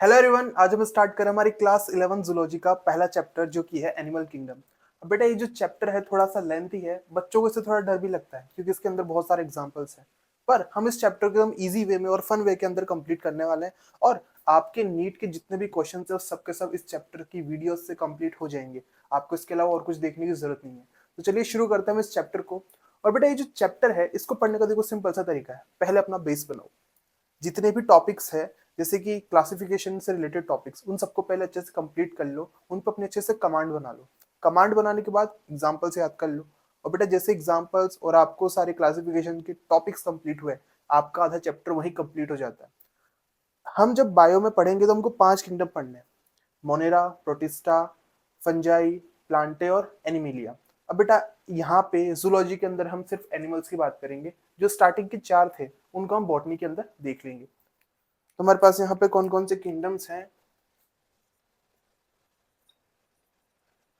Hello everyone, आज हम start करें हमारी क्लास 11 जूलॉजी का पहला चैप्टर जो कि है एनिमल किंगडम। अब बेटा ये जो चैप्टर है थोड़ा सा लेंथी है, बच्चों को इससे थोड़ा डर भी लगता है क्योंकि इसके अंदर बहुत सारे एग्जांपल्स हैं। पर हम इस चैप्टर को एकदम इजी वे में और फन वे के अंदर कंप्लीट करने वाले हैं। और आपके नीट के जितने भी क्वेश्चन है सब के सब इस चैप्टर की वीडियो से कंप्लीट हो जाएंगे। आपको इसके अलावा और कुछ देखने की जरूरत नहीं है। तो चलिए शुरू करते हैं हम इस चैप्टर को। और बेटा ये जो चैप्टर है इसको पढ़ने का देखो सिंपल सा तरीका है, पहले अपना बेस बनाओ। जितने भी टॉपिक्स है जैसे कि क्लासिफिकेशन से रिलेटेड टॉपिक्स उन सबको पहले अच्छे से कंप्लीट कर लो, उन पर अपने अच्छे से कमांड बना लो। कमांड बनाने के बाद एग्जाम्पल से याद कर लो। और बेटा जैसे एग्जाम्पल्स और आपको सारे क्लासिफिकेशन के टॉपिक्स कंप्लीट हुए, आपका आधा चैप्टर वहीं कंप्लीट हो जाता है। हम जब बायो में पढ़ेंगे तो हमको 5 किंगडम पढ़ने हैं: मोनेरा, प्रोटिस्टा, फंजाई, प्लांटे और एनिमिलिया। अब बेटा यहाँ पे जूलॉजी के अंदर हम सिर्फ एनिमल्स की बात करेंगे। जो स्टार्टिंग के 4 थे उनको हम बॉटनी के अंदर देख लेंगे। तो हमारे पास यहाँ पे कौन कौन से किंगडम्स हैं?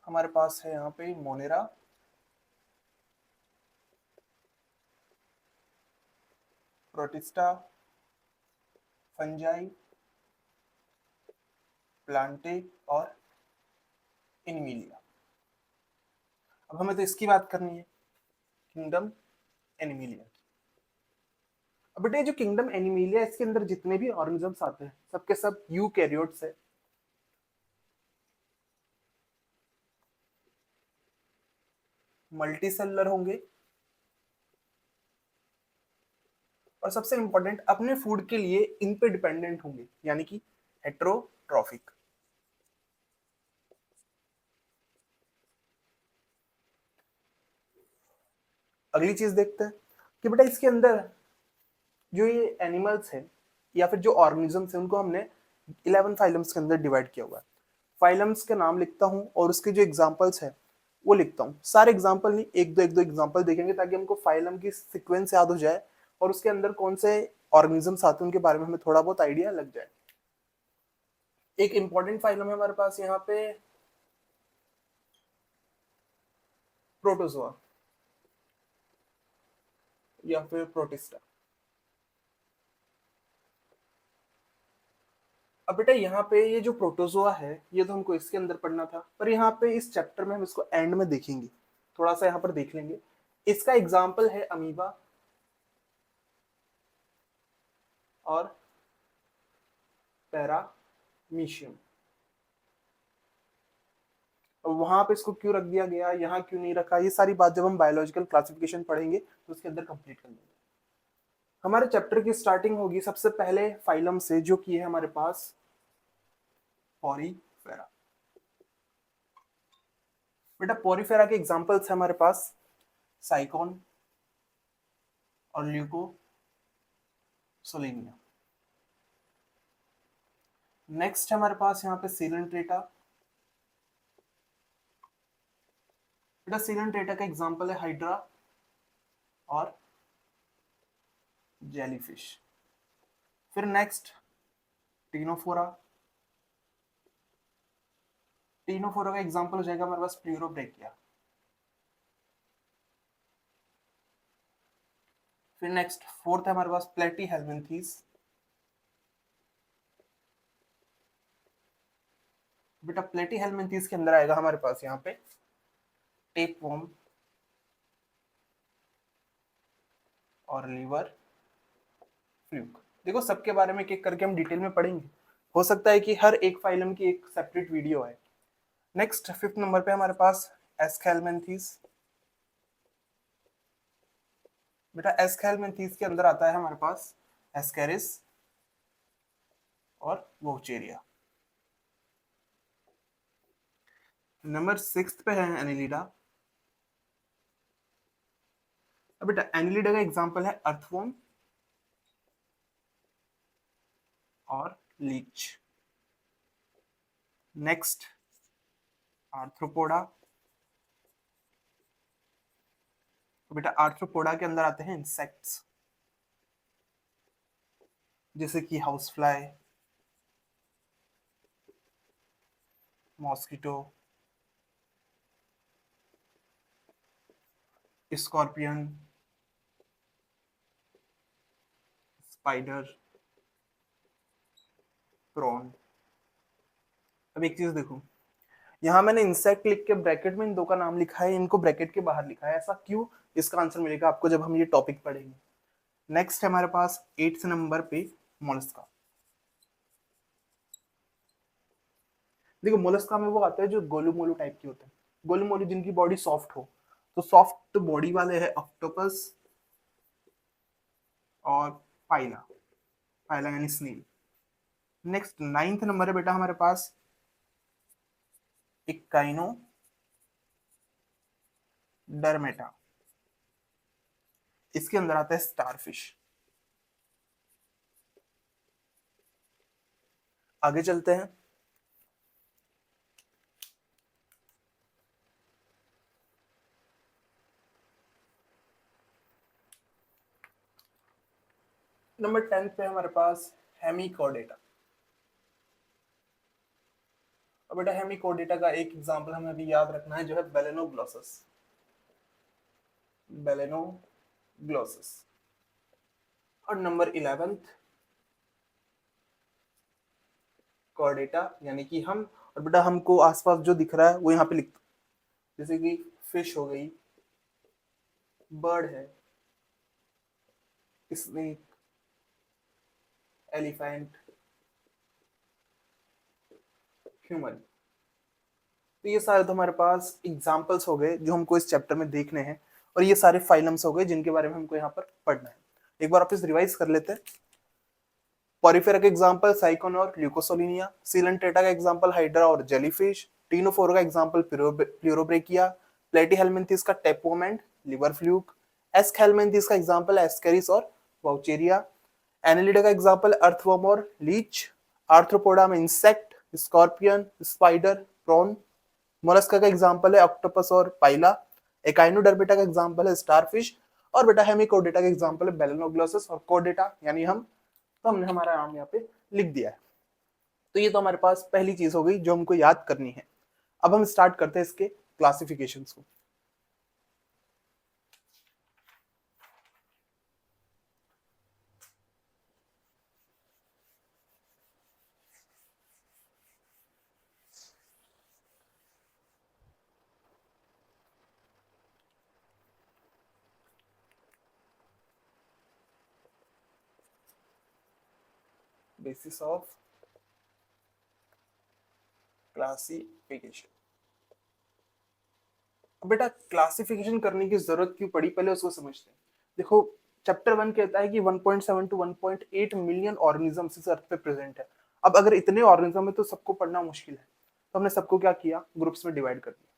हमारे पास है यहाँ पे मोनेरा, प्रोटिस्टा, फंजाई, प्लांटे और एनिमिलिया। अब हमें तो इसकी बात करनी है, किंगडम एनिमिलिया की। अब बेटे जो किंगडम एनिमिलिया इसके अंदर जितने भी ऑर्गेनिजम्स आते हैं सबके सब यूकैरियोट्स है। मल्टी सेलुलर होंगे और सबसे इंपॉर्टेंट अपने फूड के लिए इन पे डिपेंडेंट होंगे, यानी कि हेट्रोट्रॉफिक। अगली चीज देखते हैं कि बेटा इसके अंदर जो ये एनिमल्स हैं या फिर जो ऑर्गेनिजम्स हैं उनको हमने 11 फाइलम्स के अंदर डिवाइड किया हुआ है। फाइलम्स के नाम लिखता हूँ और उसके जो एग्जाम्पल्स है वो लिखता हूँ। सारे एग्जाम्पल नहीं, एक दो एग्जाम्पल देखेंगे ताकि हमको फाइलम की सिक्वेंस याद हो जाए और उसके अंदर कौन से ऑर्गेनिजम्स आते हैं उनके बारे में हमें थोड़ा बहुत आइडिया लग जाए। एक इंपॉर्टेंट फाइलम है हमारे पास यहाँ पे प्रोटोजोआ या फिर प्रोटिस्टा। अब बेटा यहाँ पे ये जो प्रोटोजोआ है ये तो हमको इसके अंदर पढ़ना था, पर यहाँ पे इस चैप्टर में हम इसको एंड में देखेंगे। थोड़ा सा यहाँ पर देख लेंगे। इसका एग्जाम्पल है अमीबा और पैरामीशियम। अब वहां पे इसको क्यों रख दिया गया, यहाँ क्यों नहीं रखा, ये सारी बात जब हम बायोलॉजिकल क्लासिफिकेशन पढ़ेंगे तो उसके अंदर कंप्लीट कर लेंगे। हमारे चैप्टर की स्टार्टिंग होगी सबसे पहले फाइलम से जो कि है हमारे पास पॉरीफेरा। बेटा पॉरीफेरा के एग्जांपल्स है हमारे पास साइकॉन और ल्यूकोसोलेनिया। नेक्स्ट है हमारे पास यहाँ पे सीलेंट्रेटा। बेटा सीलेंट्रेटा का एग्जांपल है हाइड्रा और जेलीफिश। फिर नेक्स्ट टीनोफोरा। टीनोफोरा का एग्जांपल हो जाएगा हमारे पास प्लूरोब्रेकिया। फिर नेक्स्ट फोर्थ है हमारे पास प्लेटी हेलमिंथीज। बेटा प्लेटी हेलमिंथीज के अंदर आएगा हमारे पास यहाँ पे टेपवर्म और लीवर फ्लूक। देखो सबके बारे में एक एक करके हम डिटेल में पढ़ेंगे। हो सकता है कि हर एक फाइलम की एक सेपरेट वीडियो है। नेक्स्ट फिफ्थ नंबर पे हमारे पास एस्केलमेंथीज। बेटा एस्केलमेंथीज के अंदर आता है हमारे पास एस्केरिस और वोचेरिया। नंबर 6 पे है एनिलिडा। अब बेटा एनिलिडा का एग्जांपल है अर्थवर्म और लीच। Next arthropoda. तो बेटा आर्थ्रोपोडा के अंदर आते हैं इंसेक्ट्स जैसे कि house fly, mosquito, scorpion, spider, prawn. अब एक चीज देखो, यहाँ मैंने इंसेक्ट लिख के ब्रैकेट में इन दो का नाम लिखा है, इनको ब्रैकेट के बाहर लिखा है, ऐसा क्यों? इसका आंसर मिलेगा आपको जब हम ये टॉपिक पढ़ेंगे। नेक्स्ट है हमारे पास 8th नंबर पे मोलस्का। देखो मोलस्का में वो आते हैं जो गोलू मोलू टाइप के होते हैं, गोलू मोलू जिनकी बॉडी सॉफ्ट हो, तो सॉफ्ट बॉडी वाले हैं ऑक्टोपस और पाइला, पाइला यानी स्नेल। नेक्स्ट 9th नंबर है बेटा हमारे पास इक्काइनो डरमेटा, इसके अंदर आता है स्टारफिश। आगे चलते हैं। नंबर 10 पे हमारे पास हेमिकोडेटा। अब बेटा हेमिकोडेटा का एक एग्जांपल हमें अभी याद रखना है जो है बेलेनोग्लोसस, बेलेनोग्लोसस। और नंबर 11th कॉर्डेटा, यानी कि हम, और बेटा हमको आसपास जो दिख रहा है वो यहाँ पे लिख दो, जैसे कि फिश हो गई, बर्ड है, स्नेक, एलिफेंट, ह्यूमन। तो ये सारे तो हमारे पास एग्जाम्पल्स हो गए जो हमको इस चैप्टर में देखने हैं, और ये सारे फाइलम्स हो गए जिनके बारे में हमको यहाँ पर पढ़ना है। एक बार वापस रिवाइज कर लेते हैं। पॉरीफेरा का एग्जांपल साइकोन और ल्यूकोसोलिनिया, सीलेंटेटा का एग्जांपल हाइड्रा और जेलीफिश, टीनोफोरा का एग्जांपल प्लूरोब्रेकिया, प्लेटीहेल्मिंथेस का टेपोमेंट, लिवर फ्लूक, एस्केल्मेंथेस का एग्जांपल एस्केरिस और वाउचेरिया, एनेलिडा का एग्जांपल अर्थवर्म और लीच, आर्थ्रोपोडा में insect, scorpion, spider, prawn, Mollusca का एग्जांपल है ऑक्टोपस और पाइला, एकाइनोडर्मेटा का एग्जांपल है स्टारफिश, और बेटा हेमिकोडेटा का एग्जांपल है बेलेनोग्लोसस और कोडेटा यानी हम। तो हमने हमारा नाम यहाँ पे लिख दिया है। तो ये तो हमारे पास पहली चीज हो गई जो हमको याद करनी है। अब हम स्टार्ट करते हैं इसके क्लासिफिकेशंस को। Basis of classification. बेटा क्लासिफिकेशन करने की जरूरत क्यों पड़ी, पहले उसको समझते हैं। देखो चैप्टर 1 कहता है कि 1.7 टू 1.8 मिलियन ऑर्गेनिजम्स इस अर्थ पे प्रेजेंट है। अब अगर इतने ऑर्गेनिज्म है तो सबको पढ़ना मुश्किल है, तो हमने सबको क्या किया, ग्रुप्स में डिवाइड कर दिया।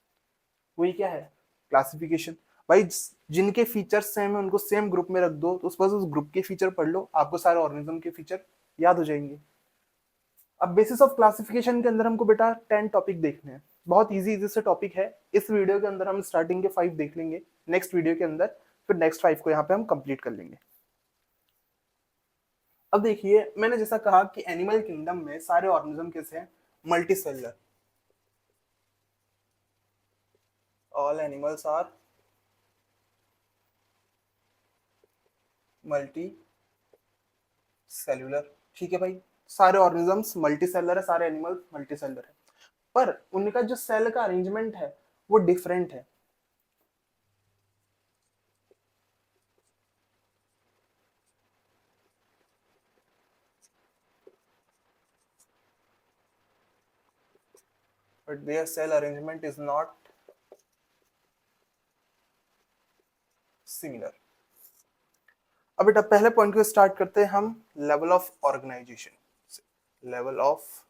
वही क्या है, क्लासिफिकेशन। भाई जिनके फीचर्स सेम है उनको सेम ग्रुप में रख दो, तो उस बस उस ग्रुप के फीचर पढ़ लो, आपको सारे ऑर्गेनिज्म के फीचर याद हो जाएंगे। अब बेसिस ऑफ क्लासिफिकेशन के अंदर हमको बेटा 10 टॉपिक देखने हैं। बहुत इजी इजी से टॉपिक है। इस वीडियो के अंदर हम स्टार्टिंग के 5 देख लेंगे, नेक्स्ट वीडियो के अंदर फिर नेक्स्ट 5 को यहाँ पे हम कंप्लीट कर लेंगे। अब देखिए मैंने जैसा कहा कि एनिमल किंगडम में सारे ऑर्गेनिज्म कैसे हैं, multicellular. All animals are multicellular. ठीक है भाई, सारे ऑर्गेनिजम्स मल्टी सेलुलर है, सारे एनिमल मल्टी सेलुलर है, पर उनका जो सेल का अरेंजमेंट है वो डिफरेंट है। But their cell arrangement is not similar. अब बेटा पहले पॉइंट को स्टार्ट करते हैं हम, level of organisation. Level of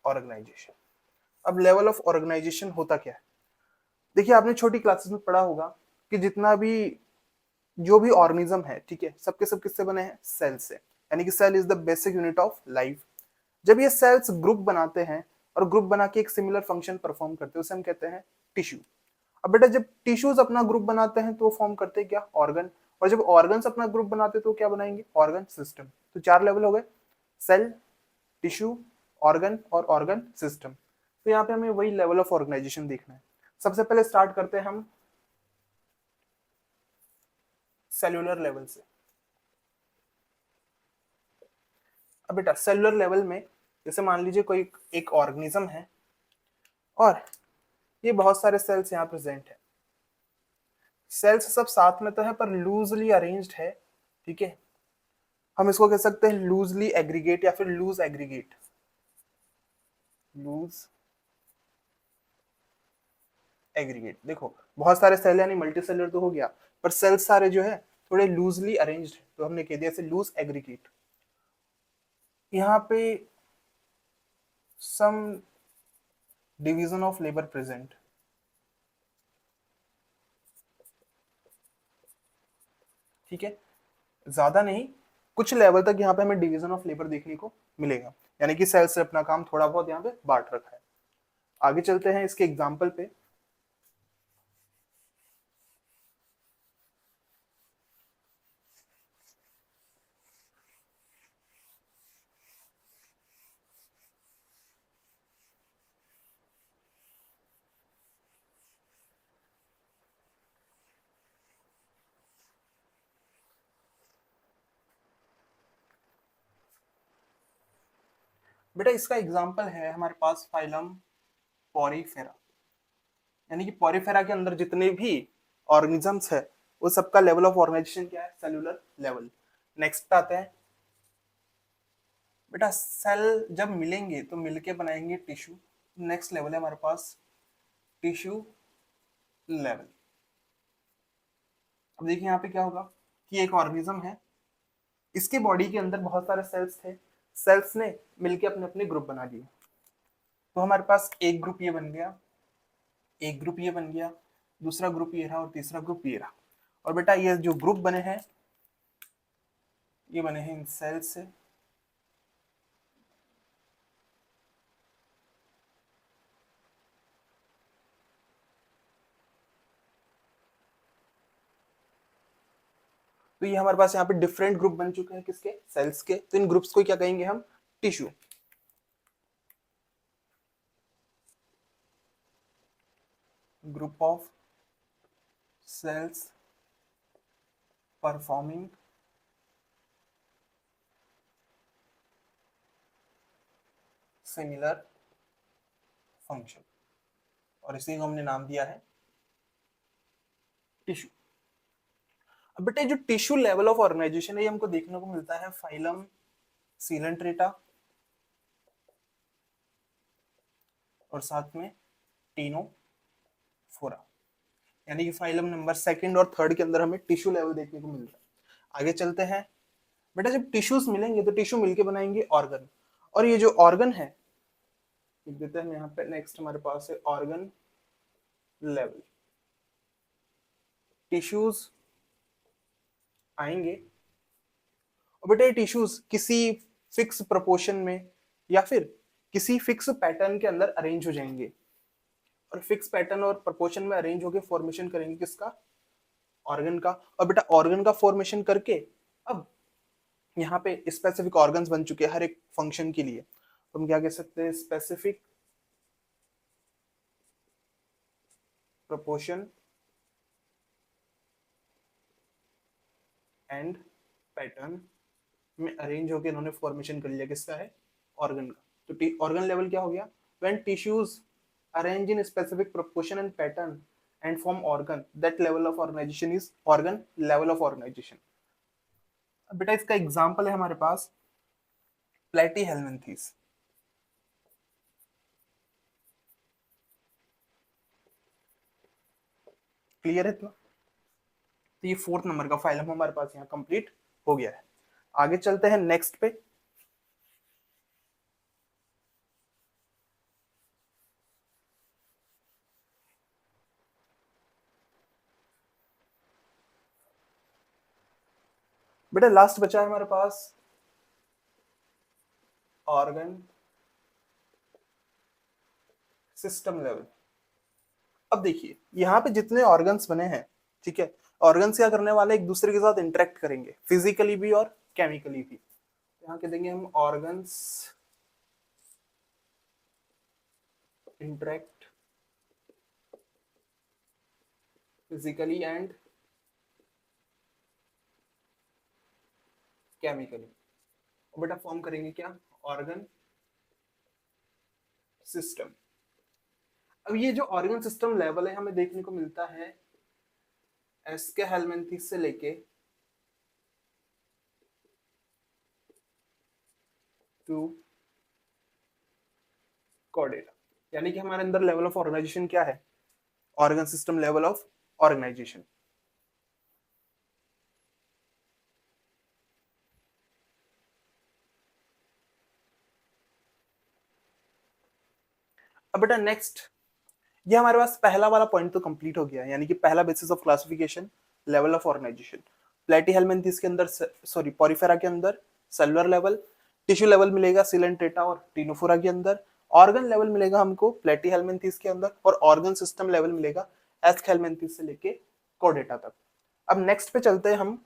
organisation. अब लेवल ऑफ ऑर्गेनाइजेशन होता क्या है, देखिए आपने छोटी क्लासेस में पढ़ा होगा कि जितना भी जो भी ऑर्गेनिज्म है, ठीक है, सबके सब किससे बने हैं, सेल से, यानी कि cell is the basic unit of life. जब ये सेल्स ग्रुप बनाते हैं और ग्रुप बना के एक सिमिलर फंक्शन परफॉर्म करते हैं, उसे हम कहते हैं टिश्यू। अब बेटा जब टिश्यूज अपना ग्रुप बनाते हैं तो फॉर्म करते हैं क्या, ऑर्गन। और जब ऑर्गन्स अपना ग्रुप बनाते हैं तो क्या बनाएंगे, ऑर्गन सिस्टम। तो 4 लेवल हो गए, सेल, टिश्यू, ऑर्गन और ऑर्गन सिस्टम। तो यहाँ पे हमें वही लेवल ऑफ ऑर्गेनाइजेशन देखना है। सबसे पहले स्टार्ट करते हैं हम सेल्यूलर लेवल से। अब बेटा सेलुलर लेवल में जैसे मान लीजिए कोई एक ऑर्गेनिज्म है और ये बहुत सारे सेल्स यहाँ प्रेजेंट है। सेल्स सब साथ में तो है पर लूजली अरेंज्ड है, ठीक है। हम इसको कह सकते हैं लूजली एग्रीगेट या फिर लूज एग्रीगेट, लूज एग्रीगेट। देखो बहुत सारे सेल यानी मल्टी सेलर तो हो गया, पर सेल्स सारे जो है थोड़े लूजली अरेंज्ड है, तो हमने कह दिया इसे लूज एग्रीगेट। यहाँ पे some division of labour present, ठीक है, ज्यादा नहीं, कुछ लेवल तक यहाँ पे हमें डिवीजन ऑफ लेबर देखने को मिलेगा, यानी कि सेल्स ने अपना काम थोड़ा बहुत यहाँ पे बांट रखा है। आगे चलते हैं इसके एग्जाम्पल पे। बेटा इसका एग्जाम्पल है हमारे पास फाइलम पॉरीफेरा, यानी कि पॉरीफेरा के अंदर जितने भी ऑर्गेनिजम्स है वो सबका लेवल ऑफ ऑर्गेनाइजेशन क्या है, सेलुलर लेवल। नेक्स्ट आते हैं बेटा सेल जब मिलेंगे तो मिलके बनाएंगे टिश्यू। नेक्स्ट लेवल है हमारे पास टिश्यू लेवल। अब देखिए यहाँ पे क्या होगा कि एक ऑर्गेनिज्म है, इसके बॉडी के अंदर बहुत सारे सेल्स थे, सेल्स ने मिलके अपने अपने ग्रुप बना दिए। तो हमारे पास एक ग्रुप ये बन गया, एक ग्रुप ये बन गया, दूसरा ग्रुप ये रहा और तीसरा ग्रुप ये रहा। और बेटा ये जो ग्रुप बने हैं ये बने हैं इन सेल्स से। तो ये हमारे पास यहाँ पे डिफरेंट ग्रुप बन चुके हैं किसके, सेल्स के। तो इन ग्रुप्स को क्या कहेंगे हम, tissue. Group of cells performing similar function, और इसी को हमने नाम दिया है टिश्यू। अब बेटा जो टिश्यू लेवल ऑफ ऑर्गेनाइजेशन है ये हमको देखने को मिलता है फाइलम सीलेंट्रेटा और साथ में टीनोफोरा, यानी कि फाइलम नंबर सेकंड और थर्ड के अंदर हमें टिश्यू लेवल देखने को मिल रहा है। आगे चलते हैं बेटा जब टिश्यूज मिलेंगे तो टिश्यू मिलके बनाएंगे ऑर्गन, और ये जो ऑर्गन है लिख देते हैं यहाँ पे। नेक्स्ट हमारे पास है ऑर्गन लेवल। टिश्यूज आएंगे और बेटा ये टिश्यूज किसी फिक्स प्रोपोर्शन में या फिर किसी फिक्स पैटर्न के अंदर अरेंज हो जाएंगे, और फिक्स पैटर्न और प्रोपोर्शन में अरेंज होकर फॉर्मेशन करेंगे किसका, ऑर्गन का। और बेटा ऑर्गन का फॉर्मेशन करके अब यहाँ पे स्पेसिफिक ऑर्गन्स बन चुके हैं हर एक फंक्शन के लिए, तो हम क्या कह सकते हैं, स्पेसिफिक प्रोपोर्शन एंड पैटर्न में अरेंज होकर इन्होंने फॉर्मेशन कर लिया किसका है, ऑर्गन का। तो ऑर्गन लेवल क्या हो गया, when tissues arrange in specific proportion and pattern and form organ, that level of organisation is organ level of organisation. अब बेटा इसका एग्जांपल है हमारे पास प्लेटीहेल्मिन्थेस। क्लियर है इतना? तो ये फोर्थ नंबर का फाइलम हमारे पास यहाँ कंप्लीट हो गया है। आगे चलते हैं नेक्स्ट पे। बेटा लास्ट बचा है हमारे पास ऑर्गन सिस्टम लेवल। अब देखिए यहाँ पे जितने ऑर्गन्स बने हैं, ठीक है, ऑर्गन्स क्या करने वाले, एक दूसरे के साथ इंटरेक्ट करेंगे फिजिकली भी और केमिकली भी। यहाँ के देंगे हम organs interact physically and chemically. बेटा फॉर्म करेंगे क्या, ऑर्गन सिस्टम। अब ये जो ऑर्गन सिस्टम लेवल है हमें देखने को मिलता है एस्के हेलमिंथेस से लेके टू कॉर्डेटा, यानी कि हमारे अंदर लेवल ऑफ ऑर्गेनाइजेशन क्या है, organ system level of organisation. अब बेटा नेक्स्ट, ये हमारे पास पहला वाला पॉइंट तो कंप्लीट हो गया, यानी कि पहला basis of classification level of organisation. Platyhelminthes के अंदर, सॉरी पॉरीफेरा के अंदर सेलुलर लेवल, टिश्यू लेवल मिलेगा सिलेंट्रेटा और टिनोफोरा के अंदर, ऑर्गन लेवल मिलेगा हमको प्लेटीहेल्मिन्थेस के अंदर, और ऑर्गन सिस्टम लेवल मिलेगा एस्कहेल्मिन्थेस से लेके कॉर्डेटा तक। अब नेक्स्ट पे चलते हैं हम,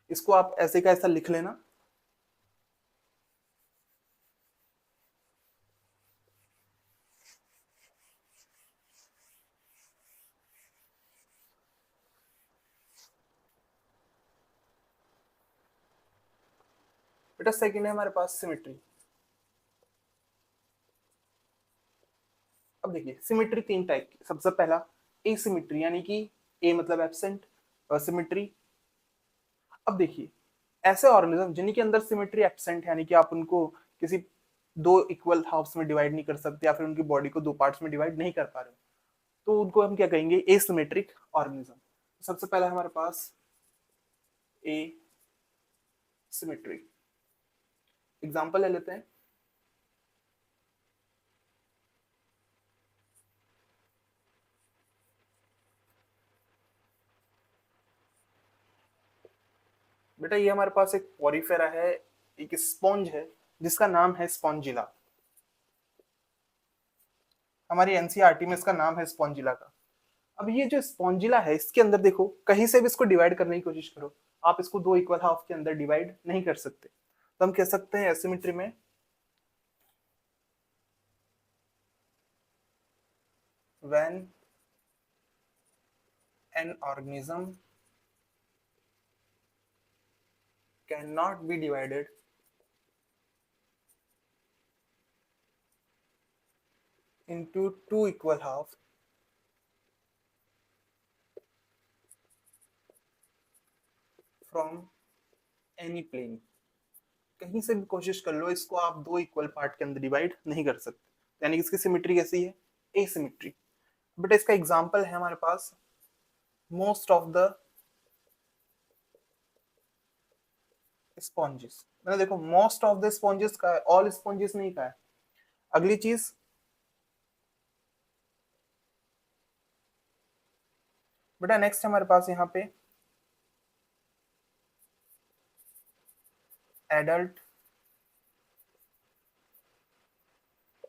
इसको आप ऐसे का ऐसा लिख लेना। बेटा सेकंड है हमारे पास सिमेट्री। अब देखिए सिमेट्री तीन टाइप की, सबसे पहला एसिमेट्री, यानी कि ए मतलब एब्सेंट, सिमेट्री। अब देखिए ऐसे ऑर्गेनिज्म जिनके अंदर सिमेट्री एब्सेंट है, यानी कि आप उनको किसी दो इक्वल हाफ्स में डिवाइड नहीं कर सकते, या फिर उनकी बॉडी को दो पार्ट्स में डिवाइड नहीं कर पा रहे, तो उनको हम क्या कहेंगे, एसिमेट्रिक ऑर्गेनिज्म। सबसे पहला हमारे पास ए सिमेट्री, एग्जांपल ले लेते हैं। बेटा ये हमारे पास एक पॉरीफेरा है, एक स्पॉन्ज है जिसका नाम है स्पॉन्जिला। हमारी एनसीईआरटी में इसका नाम है स्पॉन्जिला का। अब ये जो स्पॉन्जिला है इसके अंदर देखो, कहीं से भी इसको डिवाइड करने की कोशिश करो, आप इसको दो इक्वल हाफ के अंदर डिवाइड नहीं कर सकते। तो हम कह सकते हैं एसिमेट्री में when an organism cannot be divided into two equal halves from any plane, कहीं से भी कोशिश कर लो इसको आप दो इक्वल पार्ट के अंदर डिवाइड नहीं कर सकते, यानी कि इसकी सिमेट्री कैसी है, एसिमेट्री। बट इसका एग्जांपल है हमारे पास मोस्ट ऑफ द स्पॉन्जेस। मैंने देखो मोस्ट ऑफ द स्पॉन्जेस का है, ऑल स्पॉन्जेस नहीं का है। अगली चीज बेटा नेक्स्ट हमारे पास यहाँ पे एडल्ट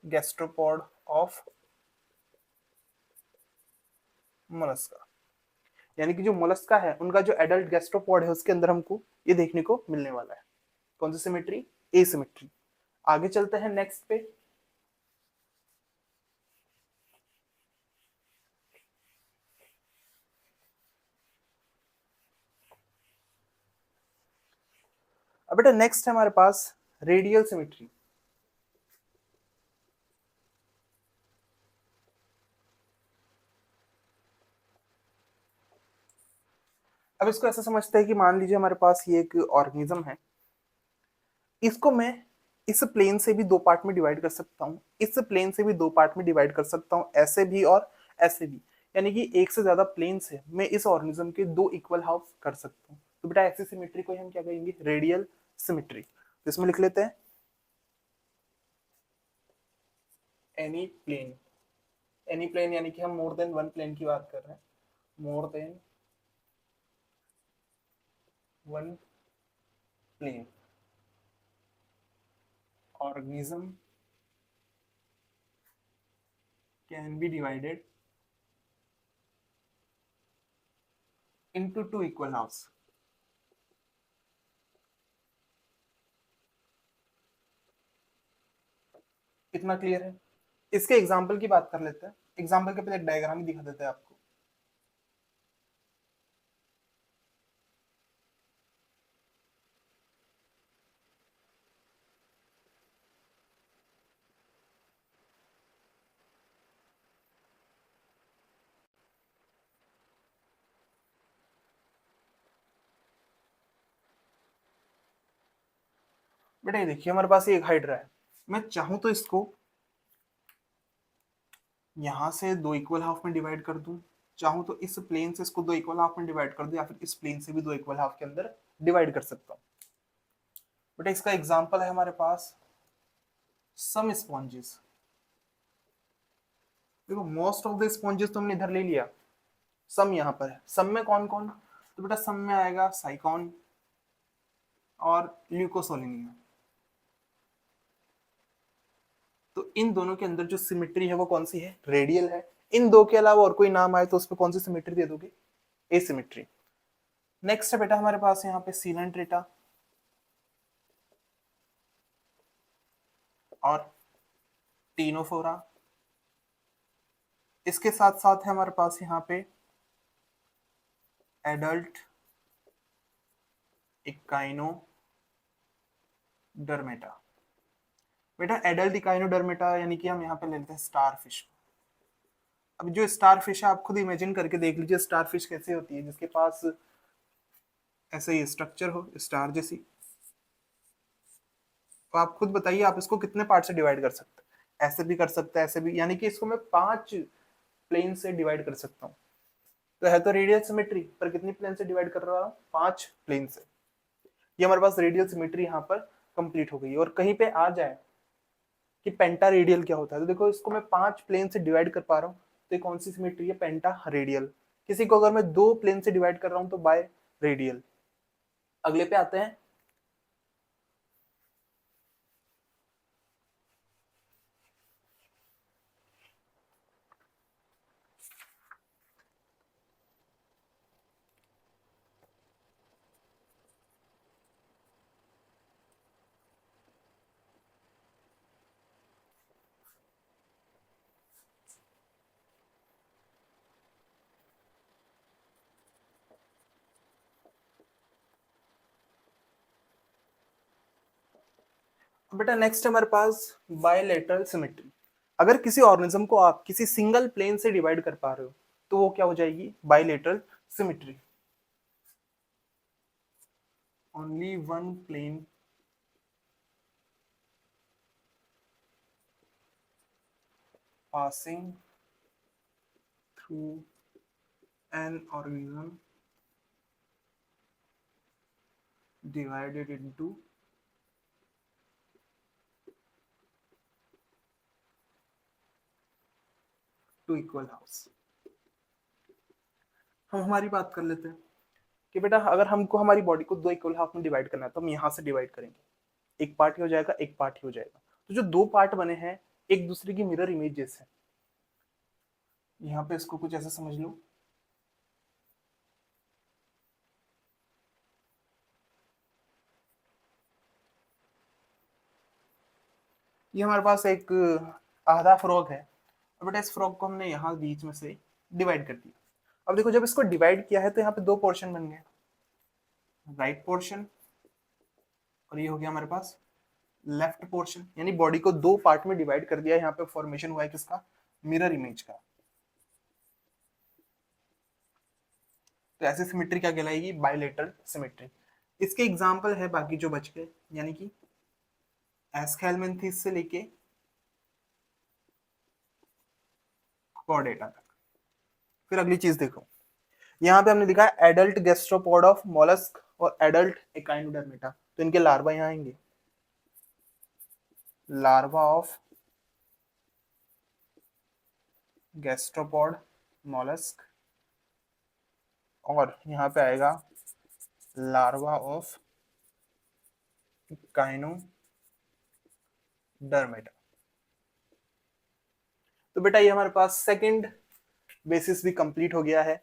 गैस्ट्रोपॉड ऑफ मोलस्का, यानी कि जो मोलस्का है उनका जो एडल्ट गैस्ट्रोपॉड है उसके अंदर हमको ये देखने को मिलने वाला है। कौन सी सिमेट्री, एसिमेट्री। आगे चलते हैं नेक्स्ट पे। अब बेटा नेक्स्ट है हमारे पास रेडियल सिमेट्री। अब इसको ऐसा समझते हैं कि मान लीजिए हमारे पास ये एक ऑर्गेनिज्म है, इसको मैं इस प्लेन से भी दो पार्ट में डिवाइड कर सकता हूँ, इस प्लेन से भी दो पार्ट में डिवाइड कर सकता हूँ, ऐसे भी और ऐसे भी, यानी कि एक से ज्यादा प्लेन से मैं इस ऑर्गेनिज्म के दो इक्वल हाफ कर सकता हूँ। तो बेटा ऐसी सिमेट्री को हम क्या कहेंगे, रेडियल सिमेट्री। तो इसमें लिख लेते हैं एनी प्लेन, एनी प्लेन यानी कि हम मोर देन वन प्लेन की बात कर रहे हैं, more than one plane organism can be divided into two equal halves। कितना क्लियर है। इसके एग्जाम्पल की बात कर लेते हैं, एग्जाम्पल के पहले एक डायग्राम ही दिखा देते हैं आपको। बेटा ये देखिए हमारे पास ये एक हाइड्रा है, मैं चाहूं तो इसको यहां से दो इक्वल हाफ में डिवाइड कर दूं, चाहूं तो इस प्लेन से इसको दो इक्वल हाफ में डिवाइड कर दूं, या फिर इस प्लेन से भी दो इक्वल हाफ के अंदर डिवाइड कर सकता हूं। बेटा इसका एग्जांपल है हमारे पास सम स्पॉन्जेस। देखो मोस्ट ऑफ द स्पॉन्जेस तो हमने इधर ले लिया, सम यहाँ पर है, सम में कौन कौन, तो बेटा सम में आएगा साइकॉन और ल्यूकोसोलिनिया। तो इन दोनों के अंदर जो सिमेट्री है वो कौन सी है, रेडियल है। इन दो के अलावा और कोई नाम आए तो उस पर कौन सी सिमेट्री दे दोगे, एसिमेट्री। नेक्स्ट है बेटा हमारे पास यहाँ पे सीलेंट्रेटा और टीनोफोरा। इसके साथ साथ है हमारे पास यहाँ पे एडल्ट इकाइनोडर्मेटा। बेटा एडल्ट इकाइनोडर्मेटा यानी कि हम यहाँ पे ले लेते हैं स्टार फिश। अब जो स्टार फिश है आप खुद इमेजिन करके देख लीजिए स्टार फिश कैसे होती है, जिसके पास ऐसे ही स्ट्रक्चर हो स्टार जैसी। तो आप खुद बताइए आप इसको कितने पार्ट से डिवाइड कर सकते हैं, ऐसे भी कर सकते हैं, ऐसे भी, यानी कि इसको मैं 5 प्लेन से डिवाइड कर सकता हूँ। तो है तो रेडियल सिमेट्री, पर कितनी प्लेन से डिवाइड कर रहा हूँ, 5 प्लेन से। ये हमारे पास रेडियल सिमेट्री यहाँ पर कंप्लीट हो गई। और कहीं पे आ जाए कि पेंटा रेडियल क्या होता है, तो देखो इसको मैं 5 प्लेन से डिवाइड कर पा रहा हूँ, तो ये कौन सी सिमेट्री है, पेंटा रेडियल। किसी को अगर मैं 2 प्लेन से डिवाइड कर रहा हूँ तो बाय रेडियल। अगले पे आते हैं। बेटा नेक्स्ट हमारे पास बायलेटरल सिमेट्री। अगर किसी ऑर्गेनिज्म को आप किसी सिंगल प्लेन से डिवाइड कर पा रहे हो तो वो क्या हो जाएगी, bilateral symmetry. Only one plane passing through an organism divided into two equal halves. हम हमारी बात कर लेते हैं कि बेटा अगर हमको हमारी बॉडी को दो इक्वल हाफ में डिवाइड करना है तो हम यहाँ से डिवाइड करेंगे, एक पार्ट ही हो जाएगा, एक पार्ट ही हो जाएगा। तो जो दो पार्ट बने हैं एक दूसरे की मिरर इमेज जैसे, यहाँ पे इसको कुछ ऐसा समझ लो। ये हमारे पास एक आधा फ्रॉग है, और बेटा इस फ्रॉग को हमने यहाँ बीच में से डिवाइड कर दिया। अब देखो जब इसको डिवाइड किया है तो यहाँ पे दो पोर्शन बन गए, राइट पोर्शन और ये हो गया हमारे पास लेफ्ट पोर्शन, यानी बॉडी को दो पार्ट में डिवाइड कर दिया। यहाँ पे फॉर्मेशन हुआ है किसका, मिरर इमेज का। तो ऐसी सिमेट्री क्या कहलाएगी, बायलेटरल सिमेट्री। इसके एग्जांपल है बाकी जो बच गए, यानी कि एस्केलमेंथिस से लेके कॉर्डेटा तक। फिर अगली चीज देखो, यहाँ पे हमने लिखा है एडल्ट गैस्ट्रोपोड ऑफ मोलस्क और एडल्ट एकाइनोडर्मेटा, तो इनके लार्वा यहाँ आएंगे, लार्वा ऑफ गैस्ट्रोपोड मोलस्क, और यहाँ पे आएगा लार्वा ऑफ काइनोडर्मेटा। तो बेटा ये हमारे पास सेकंड बेसिस भी कंप्लीट हो गया है।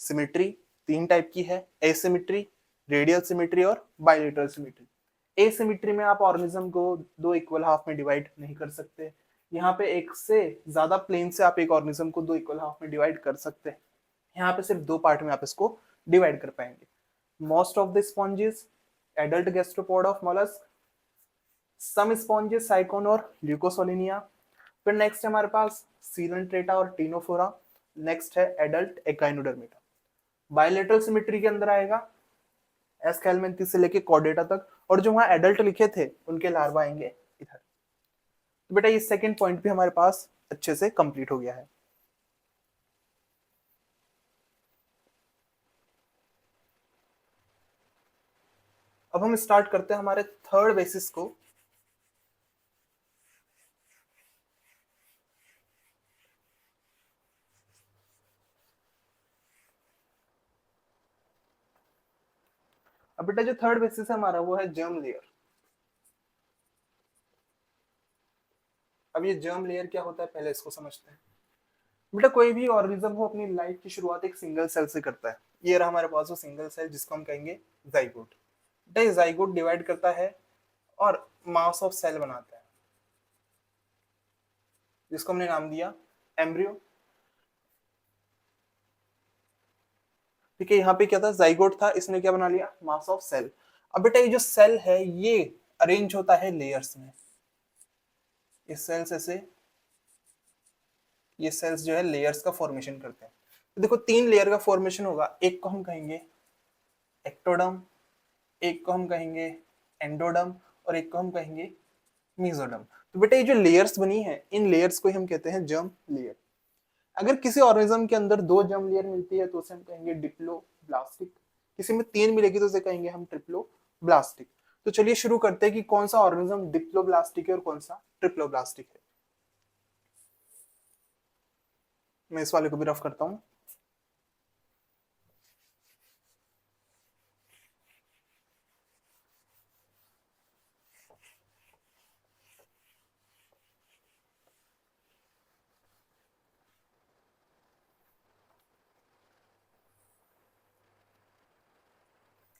सिमेट्री तीन टाइप की है, एसिमेट्री, रेडियल सिमेट्री और बायलेटरल सिमेट्री। एसिमेट्री में आप ऑर्गेनिज्म को दो इक्वल हाफ में डिवाइड नहीं कर सकते। यहाँ पे एक से ज्यादा प्लेन से आप एक ऑर्गेनिज्म को दो इक्वल हाफ में डिवाइड कर सकते हैं, यहाँ पे सिर्फ दो पार्ट में आप इसको डिवाइड कर पाएंगे। Most of the sponges adult gastropod of mollusc, some sponges Sycon और ल्यूकोसोलिनिया। फिर नेक्स्ट है हमारे पास सीलेंट्रेटा और टीनोफोरा। नेक्स्ट है एडल्ट एकाइनोडर्मेटा। बायलेटरल सिमेट्री के अंदर आएगा एस्केलमेंथिस से लेके कॉर्डेटा तक, और जो वहां एडल्ट लिखे थे उनके लार्वा आएंगे इधर। तो बेटा ये सेकंड पॉइंट भी हमारे पास अच्छे से कंप्लीट हो गया है। अब हम स्टार्ट करते हैं हमारे थर्ड बेसिस को। अब बेटा जो थर्ड बेसिस है हमारा वो है जर्म लेयर। अब ये जर्म लेयर क्या होता है पहले इसको समझते हैं। बेटा कोई भी ऑर्गेनिज्म हो अपनी लाइफ की शुरुआत एक सिंगल सेल से करता है। ये रहा हमारे पास वो सिंगल सेल जिसको हम कहेंगे जाइगोट। बेटा ये जाइगोट डिवाइड करता है और मास ऑफ सेल बनाता है जिसको हमने नाम दिया एम्ब्रियो। ठीक है, यहाँ पे क्या था, जाइगोट था, इसने क्या बना लिया, मास ऑफ सेल। अब बेटा ये जो सेल है ये अरेंज होता है लेयर्स में। ये सेल्स ऐसे, ये सेल्स जो है लेयर्स का फॉर्मेशन करते हैं। तो देखो तीन लेयर का फॉर्मेशन होगा, एक को हम कहेंगे एक्टोडर्म, एक को हम कहेंगे एंडोडर्म, और एक को हम कहेंगे मीजोडर्म। तो बेटा ये जो लेयर्स बनी है इन लेयर्स को ही हम कहते हैं जर्म लेयर। अगर किसी ऑर्गेनिज्म के अंदर दो जर्म लेयर मिलती है तो उसे हम कहेंगे डिप्लोब्लास्टिक, किसी में तीन मिलेगी तो उसे कहेंगे हम ट्रिप्लोब्लास्टिक। तो चलिए शुरू करते हैं कि कौन सा ऑर्गेनिज्म डिप्लोब्लास्टिक है और कौन सा ट्रिप्लोब्लास्टिक है। मैं इस वाले को भी रफ करता हूं।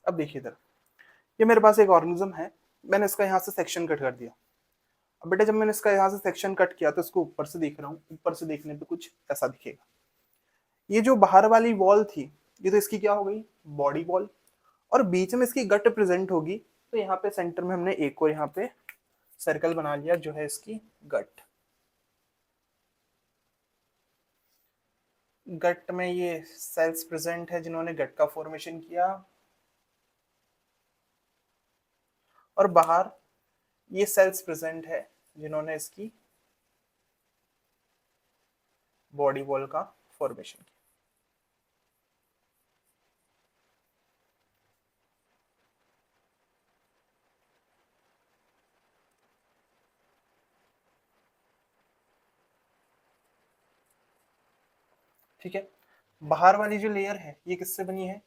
अब देखिए इधर, ये मेरे पास एक ऑर्गेनिज्म है, मैंने इसका यहाँ से सेक्शन कट कर दिया। अब बेटा जब मैंने इसका यहाँ से सेक्शन कट किया तो इसको ऊपर से देख रहा हूँ, ऊपर से देखने पे कुछ ऐसा दिखेगा। ये जो बाहर वाली वॉल थी ये तो इसकी क्या हो गई, बॉडी वॉल, और बीच में इसकी गट प्रेजेंट होगी। तो यहाँ पे सेंटर में हमने एक और यहाँ पे सर्कल बना लिया जो है इसकी गट। गट में ये सेल्स प्रेजेंट है जिन्होंने गट का फॉर्मेशन किया, और बाहर ये सेल्स प्रेजेंट है जिन्होंने इसकी बॉडी वॉल का फॉर्मेशन किया। ठीक है, बाहर वाली जो लेयर है ये किससे बनी है,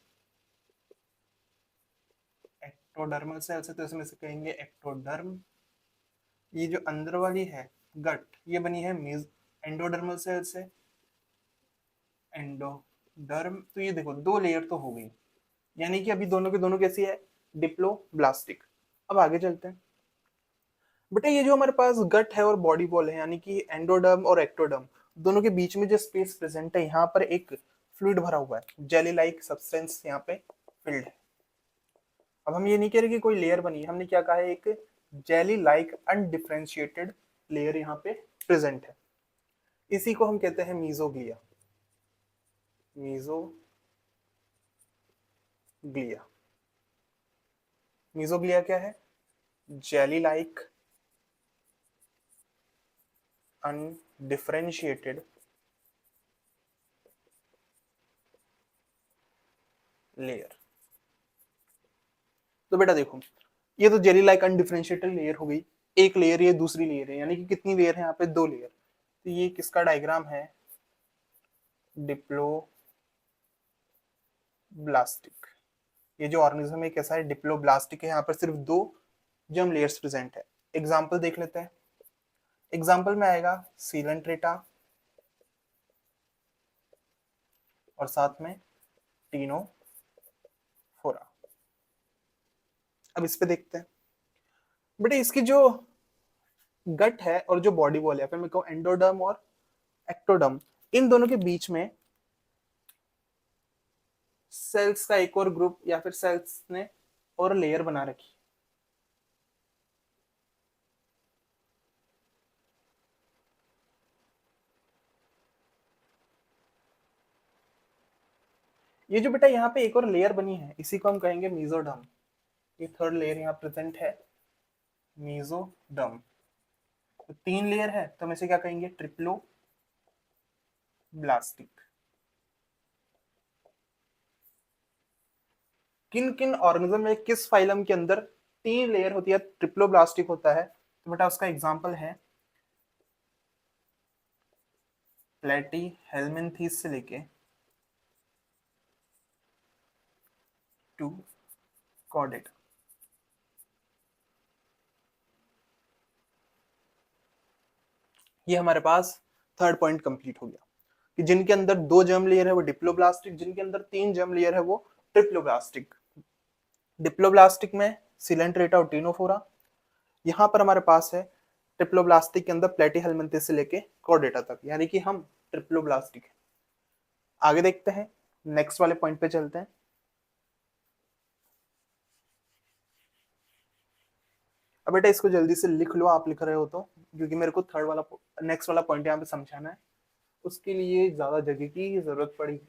एक्टोडर्मल सेल से, तो इसमें से कहेंगे एक्टोडर्म। ये जो अंदर वाली है गट ये बनी है मीज एंडोडर्मल सेल से, एंडोडर्म। तो ये देखो दो लेयर तो हो गई, यानी कि अभी दोनों के दोनों कैसी है, डिप्लोब्लास्टिक। अब आगे चलते हैं। बेटा ये जो हमारे पास गट है और बॉडी वॉल है यानी कि एंडोडर्म और एक्टोडर्म, दोनों के बीच में जो स्पेस प्रेजेंट है यहाँ पर एक फ्लूइड भरा हुआ है, जेली लाइक सब्सटेंस यहाँ पे फिल्ड है। अब हम ये नहीं कह रहे कि कोई लेयर बनी, हमने क्या कहा है, एक जेली लाइक अनडिफरेंशिएटेड लेयर यहाँ पे प्रेजेंट है। इसी को हम कहते हैं मीजोग्लिया। मीजोग्लिया, मीजोग्लिया क्या है, जेली लाइक अनडिफरेंशिएटेड लेयर। तो बेटा देखो ये तो जेली लाइक अनडिफरेंशिएटेड लेयर हो गई, एक लेयर, ये दूसरी लेयर है, यानी कि कितनी लेयर है यहाँ पे, दो लेयर। तो ये किसका डायग्राम है, डिप्लोब्लास्टिक। ये जो ऑर्गेनिज्म है कैसा है, डिप्लोब्लास्टिक है, यहाँ पर सिर्फ दो जर्म लेयर्स प्रेजेंट है। एग्जाम्पल देख लेते हैं। एग्जाम्पल में आएगा सीलेंट्रेटा और साथ में टीनोफोरा। अब इस पे देखते हैं। बेटे इसकी जो गट है और जो बॉडी वॉल है, फिर मैं कहूँ एंडोडर्म और एक्टोडर्म, इन दोनों के बीच में सेल्स का एक और ग्रुप या फिर सेल्स ने और लेयर बना रखी। ये जो बेटा यहाँ पे एक और लेयर बनी है इसी को हम कहेंगे मेसोडर्म। ये थर्ड लेयर यहाँ प्रेजेंट है, मेसोडर्म। तो 3 लेयर है तो हम इसे क्या कहेंगे, ट्रिप्लो ब्लास्टिक। किन किन ऑर्गेनिज्म में किस फाइलम के अंदर 3 लेयर होती है, ट्रिप्लोब्लास्टिक होता है? तो बेटा उसका एग्जांपल है प्लेटी हेलमिंथीस से लेके टू कॉर्डेटा। ये हमारे पास थर्ड पॉइंट कंप्लीट हो गया कि जिनके अंदर 2 जर्म लेयर है वो डिप्लोब्लास्टिक, जिनके अंदर 3 जर्म लेयर है वो ट्रिप्लोब्लास्टिक। डिप्लोब्लास्टिक में सिलेंट्रेटा और टीनोफोरा, यहाँ पर हमारे पास है ट्रिप्लोब्लास्टिक के अंदर प्लेटीहेलमिन्थेस से लेके कॉर्डेटा तक, यानी कि हम ट्रिप्लोब्लास्टिक है। आगे देखते हैं, नेक्स्ट वाले पॉइंट पे चलते हैं। अब बेटा इसको जल्दी से लिख लो, आप लिख रहे हो तो, क्योंकि मेरे को थर्ड वाला नेक्स्ट वाला पॉइंट यहाँ पे समझाना है, उसके लिए ज्यादा जगह की जरूरत पड़ी।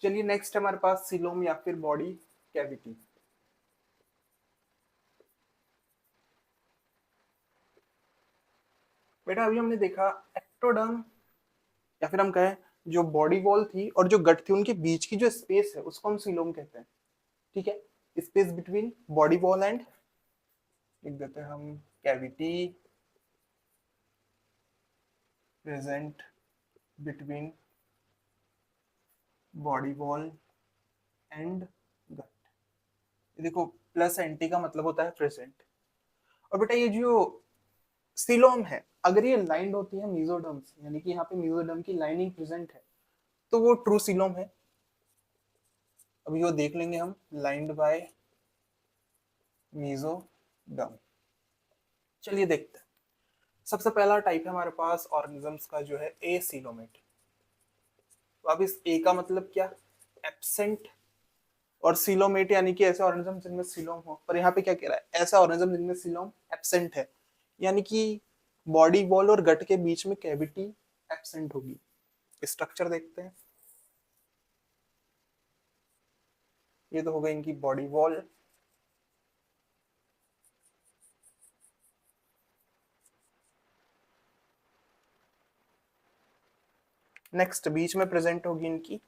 चलिए नेक्स्ट हमारे पास सिलोम या फिर बॉडी कैविटी। बेटा अभी हमने देखा एक्टोडर्म, या फिर हम कहें जो बॉडी वॉल थी और जो गट थी उनके बीच की जो स्पेस है उसको हम सीलोम कहते हैं। ठीक है, space between body wall and, लिख देते हैं हम, cavity present between body wall and gut. देखो प्लस एंटी का मतलब होता है प्रेजेंट। और बेटा ये जो सीलोम है अगर ये लाइंड होती है मेसोडर्म से, यानी कि यहाँ पे मेसोडर्म की लाइनिंग प्रेजेंट है, तो वो ट्रू सीलोम है। अभी वो देख लेंगे हम, लाइंड बाय मेसोडर्म। चलिए देखते हैं। सबसे पहला टाइप है हमारे पास ऑर्गेनिजम्स का जो है ए सीलोमेट। तो अब इस ए का मतलब क्या, एब्सेंट, और सीलोमेट यानी कि ऐसे ऑर्गेनिज्म जिनमें सीलोम हो। पर यहाँ पे क्या कह रहा है, ऐसा ऑर्गेनिज्म जिनमें सीलोम एब्सेंट है, यानी कि बॉडी वॉल और गट के बीच में कैविटी एब्सेंट होगी। स्ट्रक्चर देखते हैं, ये तो हो गई इनकी बॉडी वॉल। नेक्स्ट बीच में प्रेजेंट होगी इनकी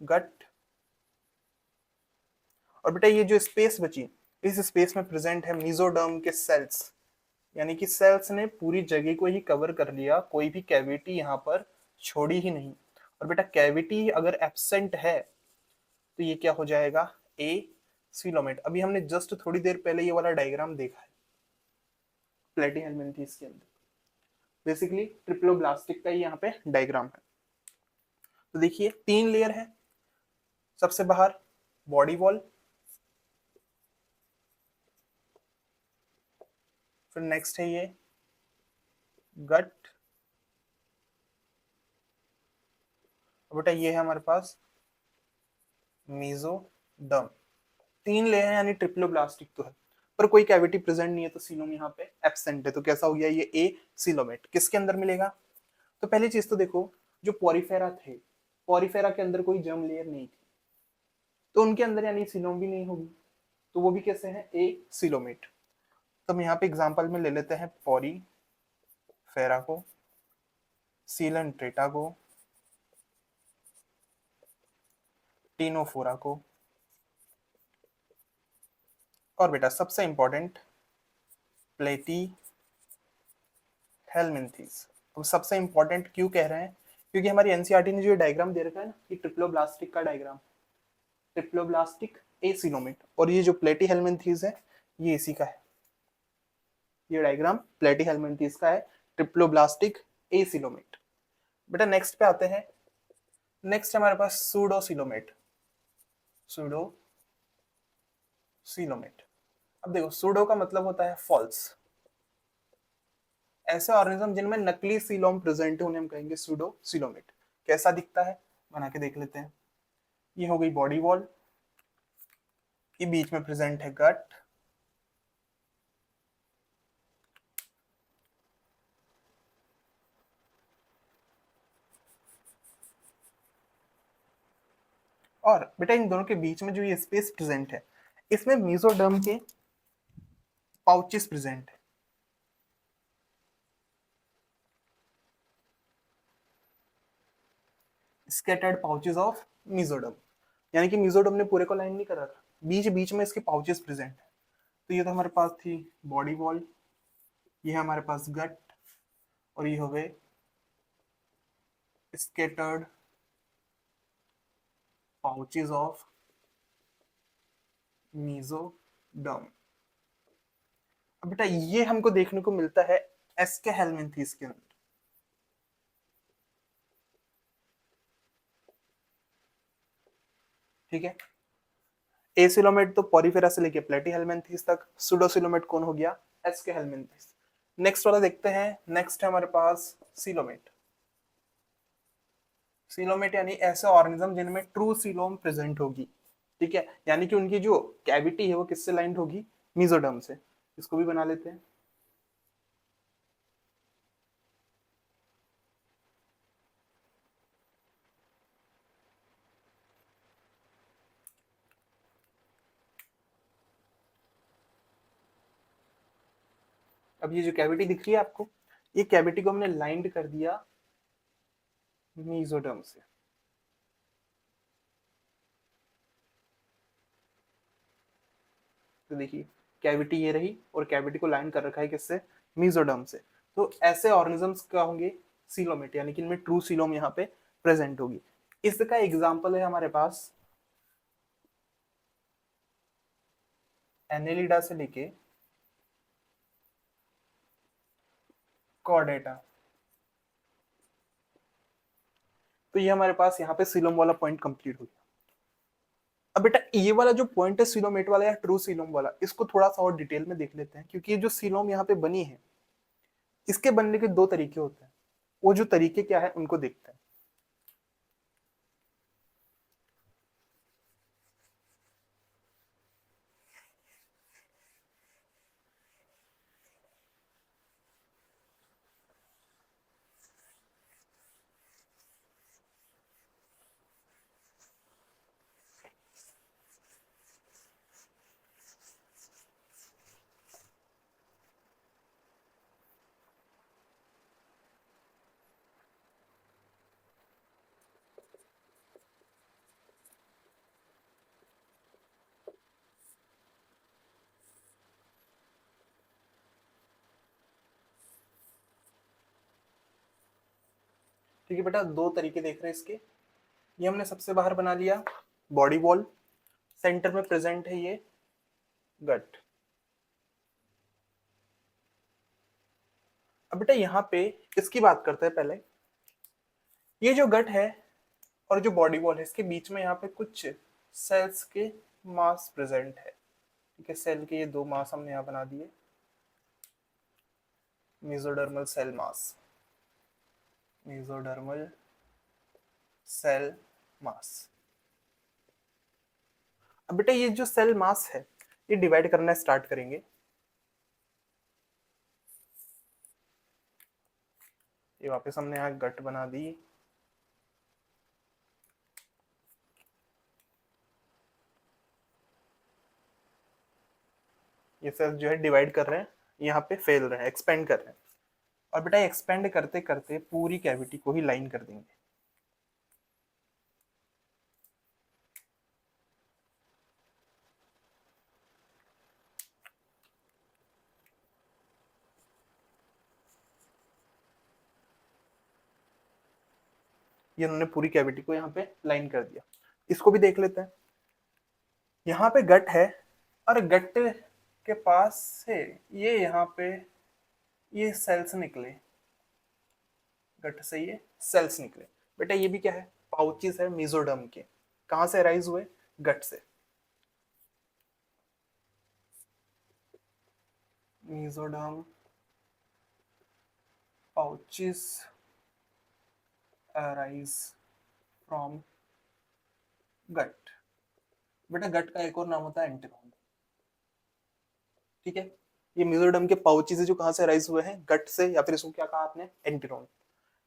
गट। और बेटा ये जो स्पेस बची, इस स्पेस में प्रेजेंट है मेसोडर्म के सेल्स, यानी कि सेल्स ने पूरी जगह को ही कवर कर लिया, कोई भी कैविटी यहाँ पर छोड़ी ही नहीं। और बेटा कैविटी अगर एब्सेंट है तो ये क्या हो जाएगा, ए सीलोमेट। अभी हमने जस्ट थोड़ी देर पहले ये वाला डायग्राम देखा है प्लेटीहेलमिन्थेस के अंदर, बेसिकली ट्रिप्लोब्लास्टिक का यहाँ पे डायग्राम है। तो देखिए 3 लेयर है, सबसे बाहर बॉडी वॉल, फिर नेक्स्ट है ये गट, बेटा ये है हमारे पास मेसोडर्म। 3 लेयर है यानी ट्रिप्लोब्लास्टिक तो है, पर कोई कैविटी प्रेजेंट नहीं है, तो सीलोम यहाँ पे एब्सेंट है। तो कैसा हो गया ये ए सीलोमेट। किसके अंदर मिलेगा, तो पहली चीज तो देखो, जो पोरिफेरा थे, पोरिफेरा के अंदर कोई जर्म लेयर नहीं थी, तो उनके अंदर यानी सीलोम भी नहीं होगी, तो वो भी कैसे हैं, ए सीलोमेट। तो हम यहाँ पे एग्जांपल में ले लेते हैं पोरीफेरा को, सीलेंट्रेटा को, टीनोफोरा को, और बेटा सबसे इंपॉर्टेंट प्लेटी हेलमिन्थेस। अब सबसे इंपॉर्टेंट क्यों कह रहे हैं, क्योंकि हमारी एनसीईआरटी ने जो डायग्राम दे रखा है ना, ये ट्रिप्लोब्लास्टिक का डायग्राम, ट्रिप्लोब्लास्टिक ए सीलोमेट, और ये जो प्लेटी हेलमिन्थेस है ये इसी का है। ये डायग्राम प्लेटी हेलमिन्थेस का है, ट्रिप्लोब्लास्टिक एसिलोमेट। बेटा नेक्स्ट पे आते हैं। नेक्स्ट हमारे पास सूडोसिलोमेट। सूडोसिलोमेट। अब देखो सूडो का मतलब होता है फॉल्स। ऐसे ऑर्गेनिज्म जिनमें नकली सीलोम प्रेजेंट है उन्हें हम कहेंगे सूडोसिलोमेट। कैसा दिखता है बना के देख लेते हैं। ये हो गई बॉडी वॉल, ये बीच में प्रेजेंट है गट, और बेटा इन दोनों के बीच में जो ये स्पेस प्रेजेंट है इसमें मेसोडर्म के पाउचेस प्रेजेंट है। स्कैटर्ड पाउचेस ऑफ मेसोडर्म, यानी कि मेसोडर्म ने पूरे को लाइन नहीं कर रखा, बीच बीच में इसके पाउचेस प्रेजेंट है। तो ये तो हमारे पास थी बॉडी वॉल, ये है हमारे पास गट, और ये हो गए स्कैटर्ड पाउचेस ऑफ मेसोडर्म। अब बेटा ये हमको देखने को मिलता है एस्के हेलमिंथीस के अंदर। ठीक है, एसिलोमेट तो पॉरीफेरा से लेके प्लेटीहेल्मिन्थीस तक, सूडोसिलोमेट कौन हो गया, एस्के हेलमिंथीस। नेक्स्ट वाला देखते हैं। नेक्स्ट है हमारे पास सीलोमेट। सीलोमेट यानी ऐसे ऑर्गेनिज्म जिनमें ट्रू सीलोम प्रेजेंट होगी। ठीक है, यानी कि उनकी जो कैविटी है वो किससे लाइंड होगी, मेसोडर्म से। इसको भी बना लेते हैं। अब ये जो कैविटी दिख रही है आपको, ये कैविटी को हमने लाइंड कर दिया मेसोडर्म से। तो देखिए कैविटी ये रही और कैविटी को लाइन कर रखा है किससे, मेसोडर्म से। तो ऐसे ऑर्गेनिजम्स क्या होंगे, सीलोमेट, यानी कि इनमें ट्रू सीलोम यहाँ पे प्रेजेंट होगी। इसका एग्जांपल है हमारे पास एनेलिडा से लेके कॉर्डेटा। तो ये हमारे पास यहाँ पे सीलोम वाला पॉइंट कंप्लीट हो गया। अब बेटा ये वाला जो पॉइंट है सीलोमेट वाला या ट्रू सीलोम वाला, इसको थोड़ा सा और डिटेल में देख लेते हैं, क्योंकि ये जो सीलोम यहाँ पे बनी है इसके बनने के दो तरीके होते हैं। वो जो तरीके क्या है उनको देखते हैं। ठीक है बेटा, दो तरीके देख रहे हैं इसके। ये हमने सबसे बाहर बना लिया बॉडी वॉल, सेंटर में प्रेजेंट है ये गट। अब बेटा यहाँ पे इसकी बात करते हैं पहले। ये जो गट है और जो बॉडी वॉल है इसके बीच में यहाँ पे कुछ सेल्स के मास प्रेजेंट है। ठीक है, सेल के ये दो मास हमने यहाँ बना दिए, mesodermal cell mass, mesodermal cell mass. अब बेटा ये जो सेल मास है ये डिवाइड करना स्टार्ट करेंगे। ये वापस हमने यहाँ गट बना दी। ये सेल्स जो है डिवाइड कर रहे हैं, यहाँ पे फैल रहे हैं, एक्सपेंड कर रहे हैं। और बेटा एक्सपेंड करते करते पूरी कैविटी को ही लाइन कर देंगे। ये उन्होंने पूरी कैविटी को यहाँ पे लाइन कर दिया। इसको भी देख लेते हैं। यहाँ पे गट है और गट के पास से ये यहाँ पे ये सेल्स निकले, गट से ये सेल्स निकले। बेटा ये भी क्या है, पाउचेस है मेसोडर्म के, कहां से अराइज हुए, गट से। मेसोडर्म पाउचेस अराइज फ्रॉम गट। बेटा गट का एक और नाम होता है एंटेरॉन, ठीक है। ये मेसोडर्म के पाउचेस है जो कहां से अराइज हुए हैं, गट से, या फिर इसको क्या कहा आपने, एंटेरॉन।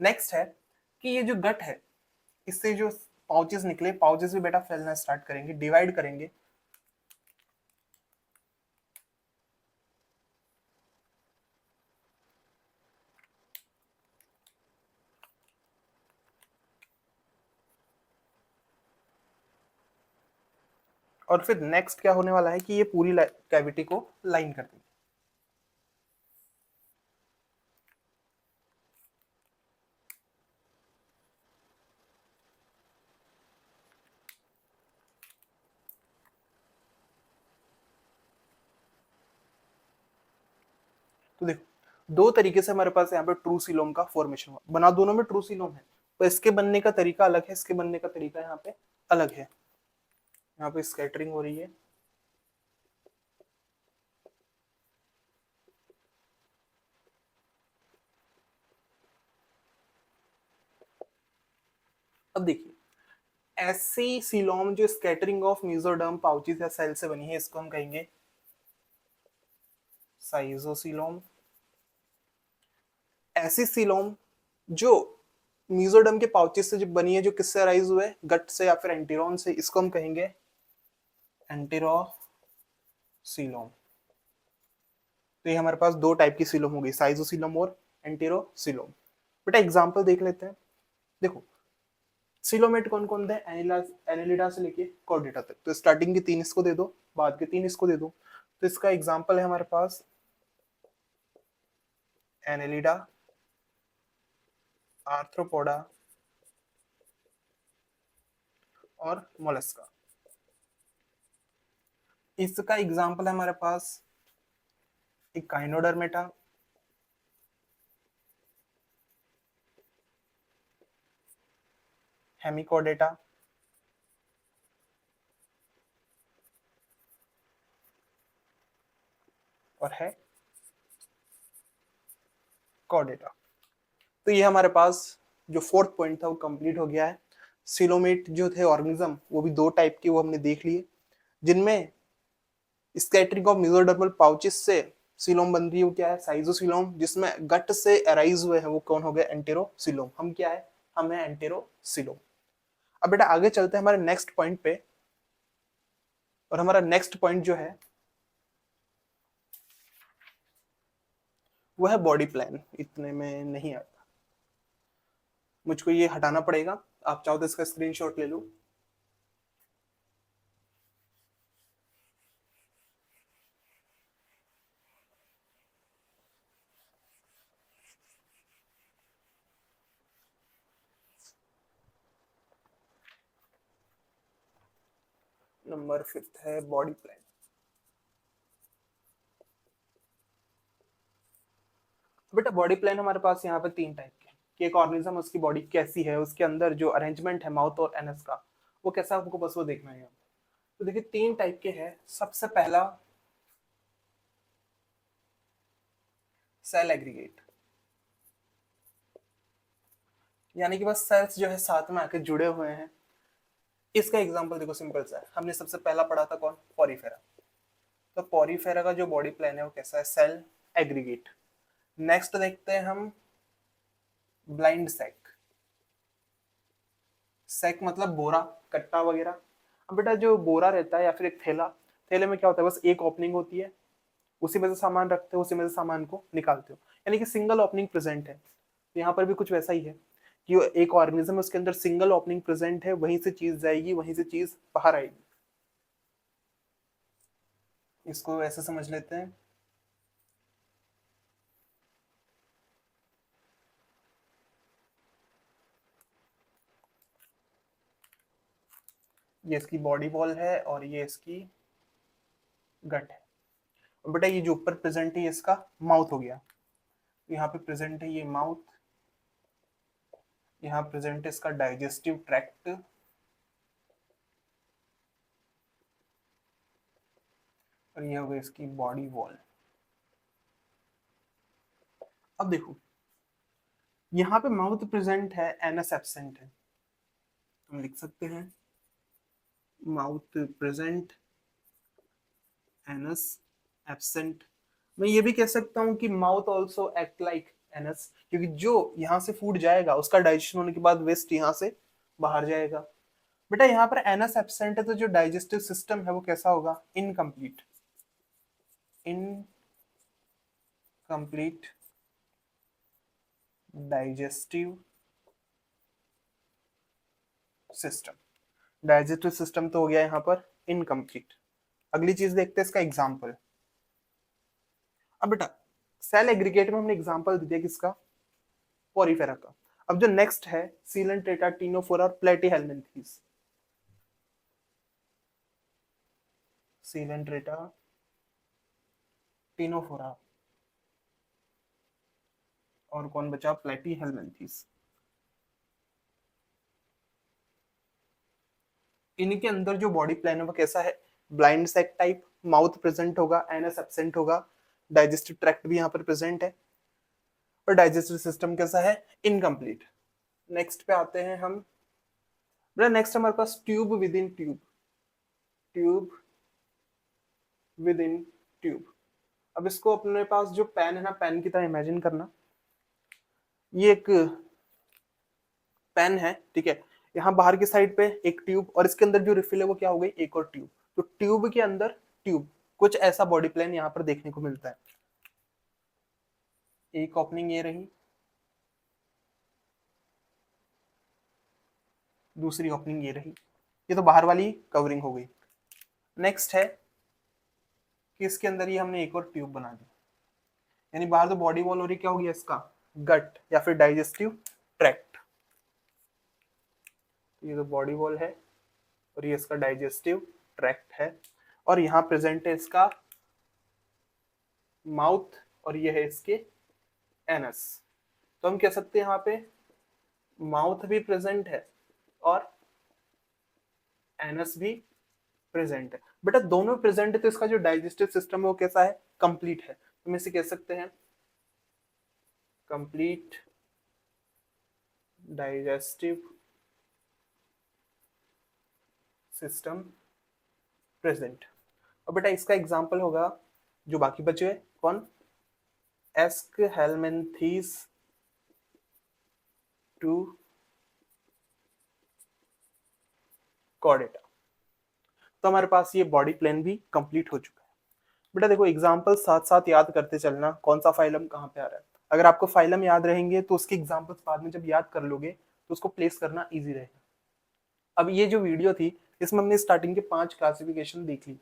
नेक्स्ट है कि ये जो गट है, इससे जो पाउचेस निकले, पाउचेस भी बेटा फैलना स्टार्ट करेंगे, डिवाइड करेंगे। और फिर नेक्स्ट क्या होने वाला है कि ये पूरी कैविटी को लाइन कर देंगे। तो देखो दो तरीके से हमारे पास यहाँ पे ट्रू सीलोम का फॉर्मेशन हुआ, बना दोनों में ट्रू सीलोम है, तो इसके बनने का तरीका अलग है, इसके बनने का तरीका यहाँ पे अलग है। यहाँ पे स्कैटरिंग हो रही है, अब देखिए ऐसी सीलोम जो स्कैटरिंग ऑफ मेसोडर्म पाउचेस या सेल से बनी है, इसको हम कहेंगे साइजोसीलोम। ऐसी सीलोम जो मेसोडर्म के पाउचेस से जो बनी है, जो किससे अराइज हुए, गट से या फिर एंटीरॉन से, इसको हम कहेंगे एंटेरोसीलोम। तो ये हमारे पास दो टाइप की सीलोम हो गई, साइजोसीलोम और एंटेरोसीलोम। बेटा एग्जांपल देख लेते हैं। देखो सीलोमेट कौन कौन थे, एनिलिडा से लेके कॉर्डेटा तक, तो स्टार्टिंग के तीन इसको दे दो, बाद के तीन इसको दे दो। तो इसका एग्जांपल है हमारे पास एनिलिडा, आर्थ्रोपोडा और मोलस्का। इसका एग्जांपल है हमारे पास एक काइनोडर्मेटा, हेमिकोडेटा और है कॉर्डेटा। तो ये हमारे पास जो फोर्थ पॉइंट था वो कंप्लीट हो गया है। सिलोमेट जो थे ऑर्गेनिज्म, वो भी दो टाइप के वो हमने देख लिए, जिनमें स्कैटरिंग ऑफ मेसोडर्मल पाउचेस से सीलोम बन रही है, वो क्या है, साइजोसीलोम। जिसमें गट से अराइज हुए हैं वो कौन हो गए, एंटेरोसीलोम। हम क्या है, हम है एंटेरोसीलोम। अब बेटा आगे चलते हैं हमारे नेक्स्ट पॉइंट पे, और हमारा नेक्स्ट पॉइंट जो है वो है बॉडी प्लान। इतने में नहीं आता, मुझको ये हटाना पड़ेगा, आप चाहो तो इसका स्क्रीनशॉट ले लो। नंबर 5 है बॉडी प्लान। बेटा बॉडी प्लान हमारे पास यहाँ पे तीन टाइप के, कि एक ऑर्गेनिज्म उसकी बॉडी कैसी है, उसके अंदर जो अरेंजमेंट है माउथ और एनस का वो कैसा, आपको बस वो देखना है यहाँ पे। तो देखिए तीन टाइप के हैं। सबसे पहला सेल एग्रीगेट, यानी कि बस सेल्स जो है साथ में आके जुड़े हुए हैं। इसका एग्जांपल देखो सिंपल सा है, हमने सबसे पहला पढ़ा था कौन, पॉरीफेरा। तो पॉरीफेरा का जो बॉडी प्लान है वो कैसा है, सेल एग्रीगेट। नेक्स्ट देखते हैं हम ब्लाइंड सैक। सैक मतलब बोरा, कट्टा वगैरह। अब बेटा जो बोरा रहता है या फिर एक थैला, थैले में क्या होता है, बस एक ओपनिंग होती है, उसी में से सामान रखते हो, उसी में से सामान को निकालते हो, यानी कि सिंगल ओपनिंग प्रेजेंट है। तो यहाँ पर भी कुछ वैसा ही है कि एक ऑर्गेनिज्म है, उसके अंदर सिंगल ओपनिंग प्रेजेंट है, वहीं से चीज जाएगी, वहीं से चीज बाहर आएगी। इसको ऐसे समझ लेते हैं। ये इसकी बॉडी वॉल है और ये इसकी गट है। और बेटा ये जो ऊपर प्रेजेंट है ये इसका माउथ हो गया, यहाँ पे प्रेजेंट है ये माउथ, यहाँ प्रेजेंट है इसका डाइजेस्टिव ट्रैक्ट, और ये हो गई इसकी बॉडी वॉल। अब देखो यहाँ पे माउथ प्रेजेंट है, एनस एब्सेंट है, हम लिख सकते हैं माउथ प्रेजेंट, एनस एब्सेंट। मैं ये भी कह सकता हूँ कि mouth also act like anus, क्योंकि जो यहाँ से फूड जाएगा उसका डाइजेशन होने के बाद वेस्ट यहाँ से बाहर जाएगा। बेटा यहाँ पर एनस एब्सेंट है तो जो डाइजेस्टिव सिस्टम है वो कैसा होगा, incomplete, incomplete digestive system. Digestive system तो हो गया यहाँ पर इनकम्प्लीट। अगली चीज देखते हैं इसका एग्जाम्पल। अब बेटा सेल एग्रीगेट में हमने एग्जाम्पल दिया किसका, पोरीफेरा का। अब जो नेक्स्ट है सीलेंट्रेटा, टिनोफोरा और प्लेटीहेल्मिन्थीज। सीलेंट्रेटा, टिनोफोरा और कौन बचा, प्लेटीहेल्मिन्थीज। इनके अंदर जो बॉडी प्लान है वो कैसा है, blind sac type, mouth present होगा, एनस एब्सेंट होगा, डाइजेस्टिव ट्रैक्ट भी यहाँ पर प्रेजेंट है, और डाइजेस्टिव सिस्टम कैसा है, इनकम्प्लीट। नेक्स्ट पे आते हैं हम, नेक्स्ट हमारे पास tube within tube, tube within tube. अब इसको अपने पास जो पेन है ना, पेन की तरह इमेजिन करना, ये एक पेन है, ठीक है। यहाँ बाहर की साइड पे एक ट्यूब, और इसके अंदर जो रिफिल है वो क्या हो गई, एक और ट्यूब। तो ट्यूब के अंदर ट्यूब, कुछ ऐसा बॉडी प्लान यहाँ पर देखने को मिलता है। एक ओपनिंग ये रही, दूसरी ओपनिंग ये रही, ये तो बाहर वाली कवरिंग हो गई। नेक्स्ट है कि इसके अंदर ही हमने एक और ट्यूब बना दी, यानी बाहर तो बॉडी वॉल हो रही, क्या हो गया इसका, गट या फिर डाइजेस्टिव ट्रैक्ट। ये तो बॉडी वॉल है और ये इसका डाइजेस्टिव ट्रैक्ट है, और यहाँ प्रेजेंट है इसका माउथ और ये है इसके एनस। तो हम कह सकते हैं यहाँ पे माउथ भी प्रेजेंट है और एनस भी प्रेजेंट है। बेटा दोनों प्रेजेंट है तो इसका जो डाइजेस्टिव सिस्टम है वो कैसा है, कंप्लीट है। तो हम इसे कह सकते हैं कंप्लीट डाइजेस्टिव सिस्टम प्रेजेंट। और बेटा इसका एग्जांपल होगा जो बाकी बचे, कौन, एस्कहेलमिन्थीज टू कॉर्डेटा। तो हमारे पास ये बॉडी प्लान भी कंप्लीट हो चुका है। बेटा देखो एग्जाम्पल साथ साथ याद करते चलना, कौन सा फाइलम कहाँ पे आ रहा है। अगर आपको फाइलम याद रहेंगे तो उसके एग्जाम्पल्स बाद में जब याद कर लोगे तो उसको प्लेस करना इजी रहेगा। अब ये जो वीडियो थी इसमें हमने स्टार्टिंग के 5 क्लासिफिकेशन देख ली।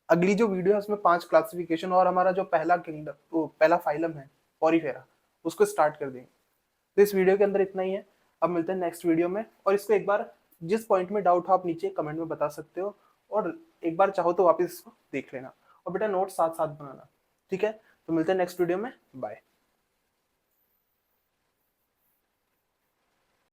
अगली जो वीडियो है उसमें 5 क्लासिफिकेशन और हमारा जो पहला किंगडम, वो पहला फाइलम है पोरीफेरा, उसको स्टार्ट कर देंगे। तो इस वीडियो के अंदर इतना ही है। अब मिलते हैं नेक्स्ट वीडियो में, और इसको एक बार जिस पॉइंट में डाउट हो आप नीचे कमेंट में बता सकते हो, और एक बार चाहो तो वापस इसको देख लेना, और बेटा नोट साथ साथ बनाना, ठीक है। तो मिलते हैं नेक्स्ट वीडियो में, बाय।